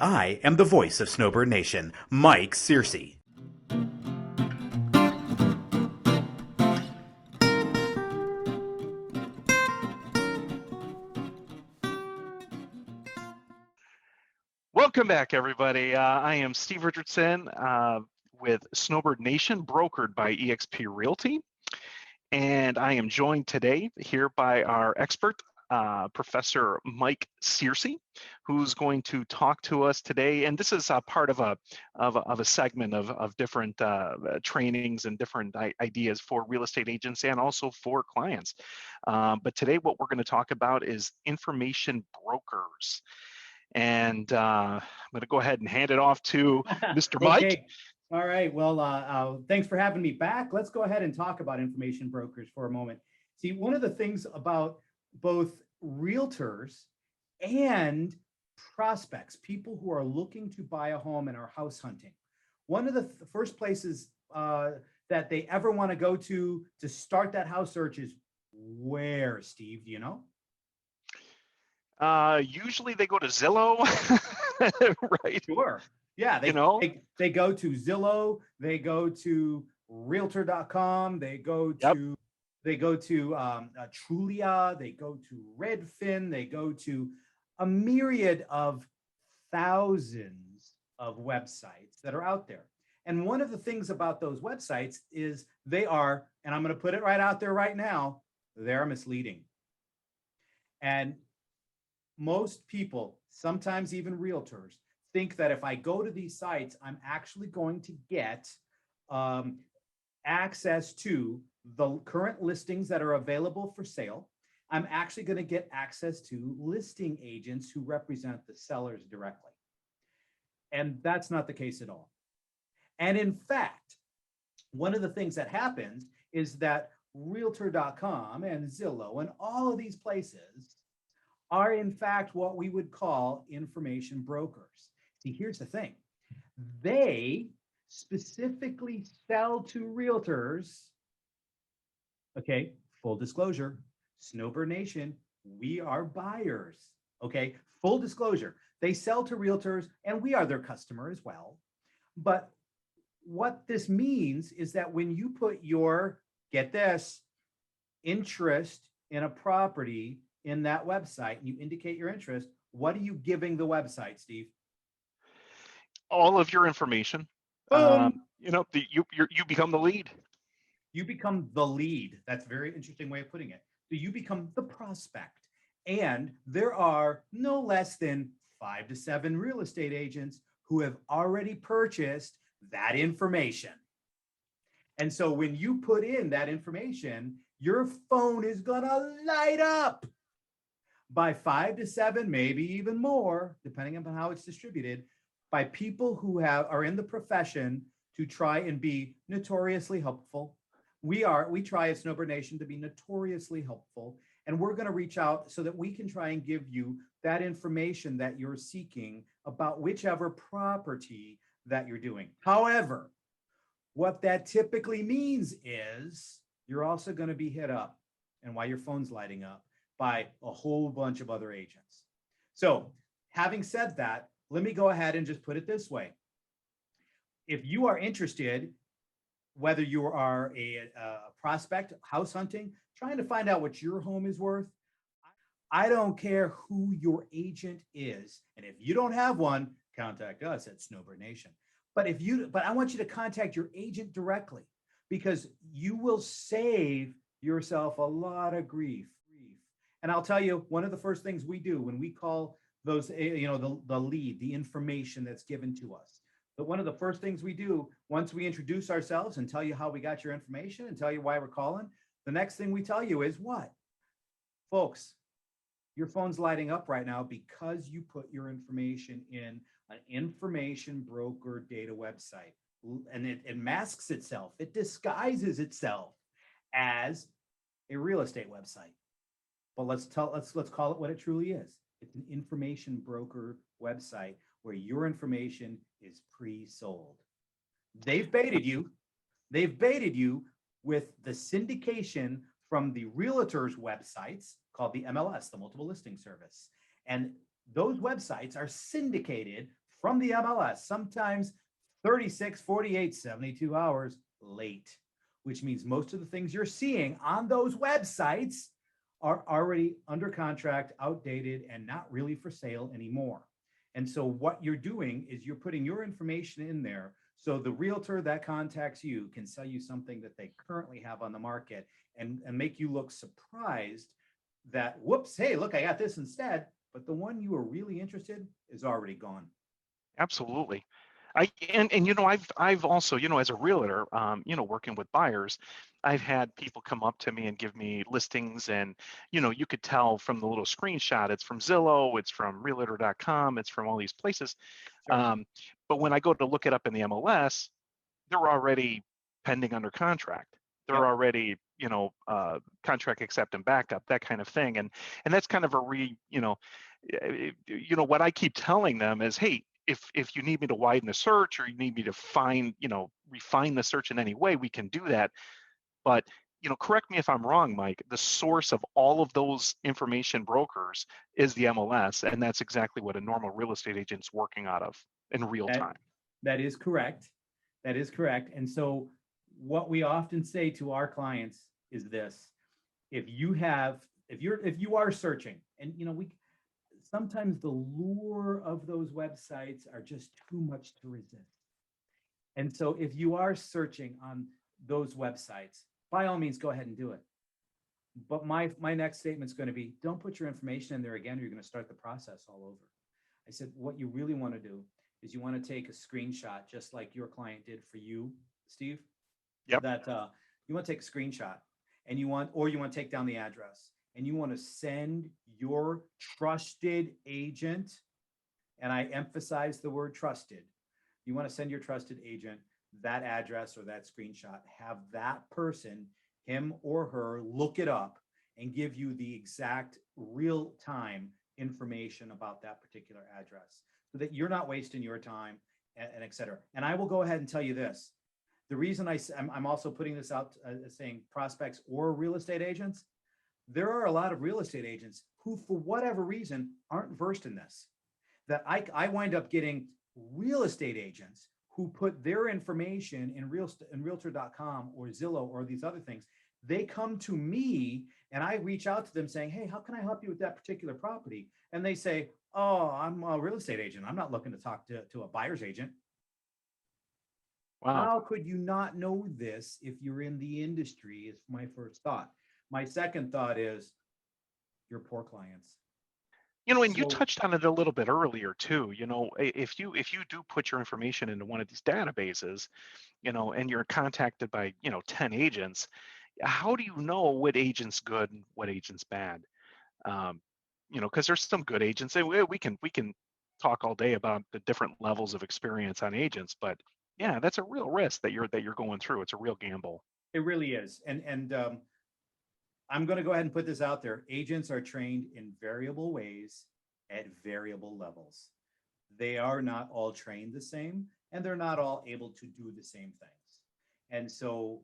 I am the voice of Snowbird Nation, Mike Searcy. Welcome back, everybody. I am Steve Richardson with Snowbird Nation, brokered by eXp Realty. And I am joined today here by our expert, Professor Mike Searcy, who's going to talk to us today. And this is part of a segment of different trainings and different ideas for real estate agents and also for clients. But today, what we're going to talk about is information brokers. And I'm going to go ahead and hand it off to Mr. Mike. Okay. All right. Well, thanks for having me back. Let's go ahead and talk about information brokers for a moment. See, one of the things about both realtors and prospects, people who are looking to buy a home and are house hunting, one of the first places that they ever want to go to start that house search is where, Steve? Do you know? Usually they go to Zillow, right? Sure. Yeah, they go to Zillow, they go to Realtor.com, they go to Trulia, they go to Redfin, they go to a myriad of thousands of websites that are out there. And one of the things about those websites is they are, and I'm going to put it right out there right now, they're misleading. And most people, sometimes even realtors, think that if I go to these sites, I'm actually going to get access to the current listings that are available for sale. I'm actually going to get access to listing agents who represent the sellers directly. And that's not the case at all. And in fact, one of the things that happens is that Realtor.com and Zillow and all of these places are in fact what we would call information brokers. See, here's the thing. They specifically sell to realtors. Okay, full disclosure, Snowbird Nation, we are buyers. Okay, full disclosure. They sell to realtors and we are their customer as well. But what this means is that when you put your, get this, interest in a property in that website, and you indicate your interest, what are you giving the website, Steve? All of your information. You become the lead. You become the lead. That's a very interesting way of putting it. So you become the prospect. And there are no less than 5 to 7 real estate agents who have already purchased that information. And so when you put in that information, your phone is going to light up by 5 to 7, maybe even more, depending on how it's distributed, by people who are in the profession to try and be notoriously helpful. We try at Snowbird Nation to be notoriously helpful, and we're going to reach out so that we can try and give you that information that you're seeking about whichever property that you're doing. However, what that typically means is you're also going to be hit up, and while your phone's lighting up, by a whole bunch of other agents. So having said that, let me go ahead and just put it this way. If you are interested, whether you are a prospect, house hunting, trying to find out what your home is worth, I don't care who your agent is. And if you don't have one, contact us at Snowbird Nation. But I want you to contact your agent directly, because you will save yourself a lot of grief. And I'll tell you, one of the first things we do when we call those, the lead, the information that's given to us, but one of the first things we do once we introduce ourselves and tell you how we got your information and tell you why we're calling, the next thing we tell you is what? Folks, your phone's lighting up right now because you put your information in an information broker data website, and it masks itself. It disguises itself as a real estate website. But let's call it what it truly is. It's an information broker website where your information is pre-sold. They've baited you. They've baited you with the syndication from the realtors' websites called the MLS, the Multiple Listing Service. And those websites are syndicated from the MLS, sometimes 36, 48, 72 hours late, which means most of the things you're seeing on those websites are already under contract, outdated, and not really for sale anymore. And so what you're doing is you're putting your information in there so the realtor that contacts you can sell you something that they currently have on the market and make you look surprised that, whoops, hey, look, I got this instead, but the one you were really interested is already gone. Absolutely. I've also, as a realtor, working with buyers, I've had people come up to me and give me listings, and you could tell from the little screenshot it's from Zillow, it's from realtor.com, it's from all these places. Sure. But when I go to look it up in the MLS, they're already pending under contract. They're Yep. already, contract accept and backup, that kind of thing. And that's kind of what I keep telling them is, hey, if you need me to widen the search or you need me to refine the search in any way, we can do that. But, correct me if I'm wrong, Mike, the source of all of those information brokers is the MLS. And that's exactly what a normal real estate agent's working out of in real time. That is correct. That is correct. And so what we often say to our clients is this: if you are searching, and sometimes the lure of those websites are just too much to resist. And so if you are searching on those websites, by all means, go ahead and do it. But my next statement is going to be, don't put your information in there again, or you're going to start the process all over. I said, what you really want to do is you want to take a screenshot, just like your client did for you, Steve. Yep. That you want to take a screenshot, and you want to take down the address, and you want to send your trusted agent, and I emphasize the word trusted. You want to send your trusted agent that address or that screenshot, have that person, him or her, look it up and give you the exact real-time information about that particular address so that you're not wasting your time and et cetera. And I will go ahead and tell you this. The reason I'm also putting this out saying prospects or real estate agents, there are a lot of real estate agents who, for whatever reason, aren't versed in this. That I wind up getting real estate agents who put their information in realtor.com or Zillow or these other things. They come to me and I reach out to them saying, hey, how can I help you with that particular property? And they say, oh, I'm a real estate agent. I'm not looking to talk to a buyer's agent. Wow. How could you not know this if you're in the industry, is my first thought. My second thought is your poor clients. And you touched on it a little bit earlier too. If you do put your information into one of these databases, and you're contacted by 10 agents, how do you know what agent's good and what agent's bad? Because there's some good agents, and we can talk all day about the different levels of experience on agents, but yeah, that's a real risk that you're going through. It's a real gamble. It really is, and I'm going to go ahead and put this out there. Agents are trained in variable ways at variable levels. They are not all trained the same, and they're not all able to do the same things. And so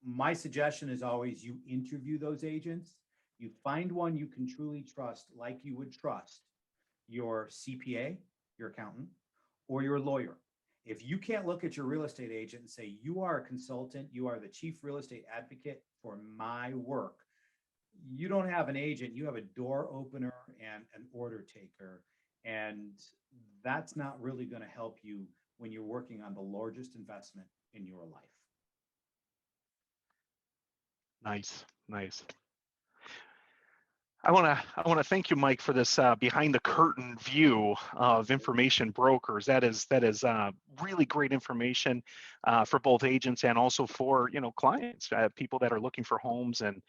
my suggestion is always you interview those agents. You find one you can truly trust, like you would trust your CPA, your accountant, or your lawyer. If you can't look at your real estate agent and say, you are a consultant, you are the chief real estate advocate for my work, you don't have an agent, you have a door opener and an order taker. And that's not really going to help you when you're working on the largest investment in your life. Nice. I want to thank you, Mike, for this behind the curtain view of information brokers. That is really great information for both agents and also for clients, people that are looking for homes and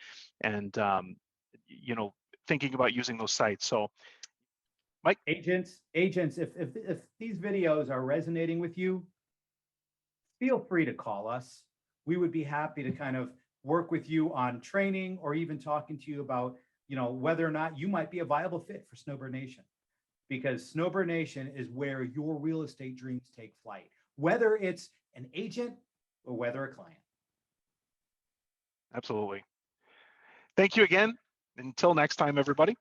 thinking about using those sites. So, Mike, agents, if these videos are resonating with you, feel free to call us. We would be happy to kind of work with you on training or even talking to you about whether or not you might be a viable fit for Snowbird Nation, because Snowbird Nation is where your real estate dreams take flight, whether it's an agent or whether a client. Absolutely. Thank you again. Until next time, everybody.